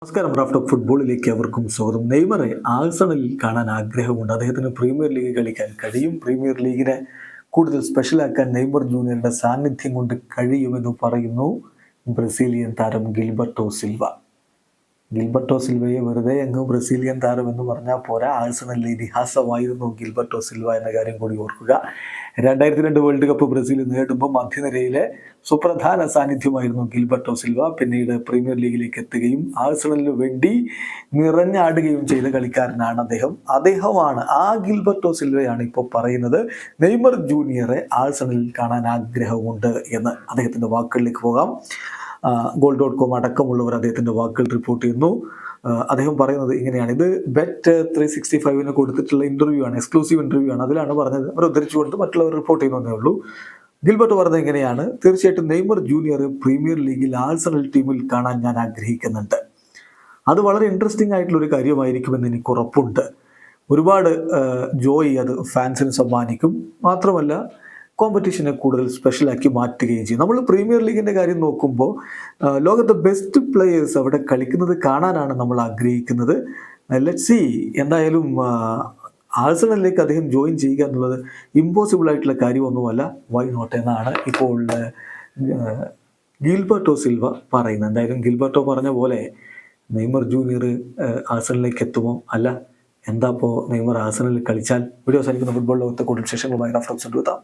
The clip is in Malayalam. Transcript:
നമസ്കാരം. റാഫ്റ്റ് ഓഫ് ഫുട്ബോളിലേക്ക് അവർക്കും സ്വാഗതം. നെയ്മറെ ആഴ്സണലിൽ കാണാൻ ആഗ്രഹമുണ്ട്. അദ്ദേഹത്തിന് പ്രീമിയർ ലീഗ് കളിക്കാൻ കഴിയും. പ്രീമിയർ ലീഗിനെ കൂടുതൽ സ്പെഷ്യലാക്കാൻ നെയ്മർ ജൂനിയറുടെ സാന്നിധ്യം കൊണ്ട് കഴിയുമെന്ന് പറയുന്നു ബ്രസീലിയൻ താരം ഗിൽബർട്ടോ സിൽവ. ഗിൽബർട്ടോ സിൽവയെ വെറുതെ അങ്ങ് ബ്രസീലിയൻ താരം എന്ന് പറഞ്ഞാൽ പോരാ, ആഴ്സണലിലെ ഇതിഹാസമായിരുന്നു ഗിൽബർട്ടോ സിൽവ എന്ന കാര്യം കൂടി ഓർക്കുക. 2002 വേൾഡ് കപ്പ് ബ്രസീൽ നേടുമ്പോൾ മധ്യനിരയിലെ സുപ്രധാന സാന്നിധ്യമായിരുന്നു ഗിൽബർട്ടോ സിൽവ. പിന്നീട് പ്രീമിയർ ലീഗിലേക്ക് എത്തുകയും ആഴ്സണലിന് വേണ്ടി നിറഞ്ഞാടുകയും ചെയ്ത കളിക്കാരനാണ് അദ്ദേഹമാണ് ആ ഗിൽബർട്ടോ സിൽവയാണ് ഇപ്പോൾ പറയുന്നത് നെയ്മർ ജൂനിയറെ ആഴ്സണലിൽ കാണാൻ ആഗ്രഹമുണ്ട് എന്ന്. അദ്ദേഹത്തിൻ്റെ വാക്കുകളിലേക്ക് പോകാം. goal.com അടക്കമുള്ളവർ അദ്ദേഹത്തിൻ്റെ വാക്കുകൾ റിപ്പോർട്ട് ചെയ്യുന്നു. അദ്ദേഹം പറയുന്നത് ഇങ്ങനെയാണ്. ഇത് Bet365 കൊടുത്തിട്ടുള്ള ഇൻ്റർവ്യൂ ആണ്, എക്സ്ക്ലൂസീവ് ഇൻ്റർവ്യൂ ആണ്. അതിലാണ് പറഞ്ഞത്. അവർ ഉദ്ധരിച്ചുകൊണ്ട് മറ്റുള്ളവർ റിപ്പോർട്ട് ചെയ്യുന്നതേ ഉള്ളൂ. ഗിൽബർട്ട് പറഞ്ഞത് ഇങ്ങനെയാണ്: തീർച്ചയായിട്ടും നെയ്മർ ജൂനിയർ പ്രീമിയർ ലീഗിൽ ആഴ്സണൽ ടീമിൽ കാണാൻ ഞാൻ ആഗ്രഹിക്കുന്നുണ്ട്. അത് വളരെ ഇൻട്രസ്റ്റിംഗ് ആയിട്ടുള്ളൊരു കാര്യമായിരിക്കുമെന്ന് എനിക്ക് ഉറപ്പുണ്ട്. ഒരുപാട് ജോയ് അത് ഫാൻസിന് സമ്മാനിക്കും. മാത്രമല്ല കോമ്പറ്റീഷനെ കൂടുതൽ സ്പെഷ്യലാക്കി മാറ്റുകയും ചെയ്യും. നമ്മൾ പ്രീമിയർ ലീഗിൻ്റെ കാര്യം നോക്കുമ്പോൾ ലോകത്തെ ബെസ്റ്റ് പ്ലെയേഴ്സ് അവിടെ കളിക്കുന്നത് കാണാനാണ് നമ്മൾ ആഗ്രഹിക്കുന്നത്. Let's see. എന്തായാലും ആഴ്സണലിലേക്ക് അദ്ദേഹം ജോയിൻ ചെയ്യുക എന്നുള്ളത് ഇമ്പോസിബിൾ ആയിട്ടുള്ള കാര്യമൊന്നുമല്ല. വൈ നോട്ട് എന്നാണ് ഇപ്പോൾ ഗിൽബർട്ടോ സിൽവ പറയുന്നത്. എന്തായാലും ഗിൽബർട്ടോ പറഞ്ഞ പോലെ നെയ്മർ ജൂനിയർ ആഴ്സണലിലേക്ക് എത്തുമോ? അല്ല, എന്താ ഇപ്പോൾ നെയ്മർ ആഴ്സണലിൽ കളിച്ചാൽ? വീഡിയോ അവസാനിക്കുന്ന ഫുട്ബോൾ ലോകത്തെ കൂടുതൽ വിശേഷങ്ങളുമായി റഫറൻസ് കൊണ്ടുവെത്താം.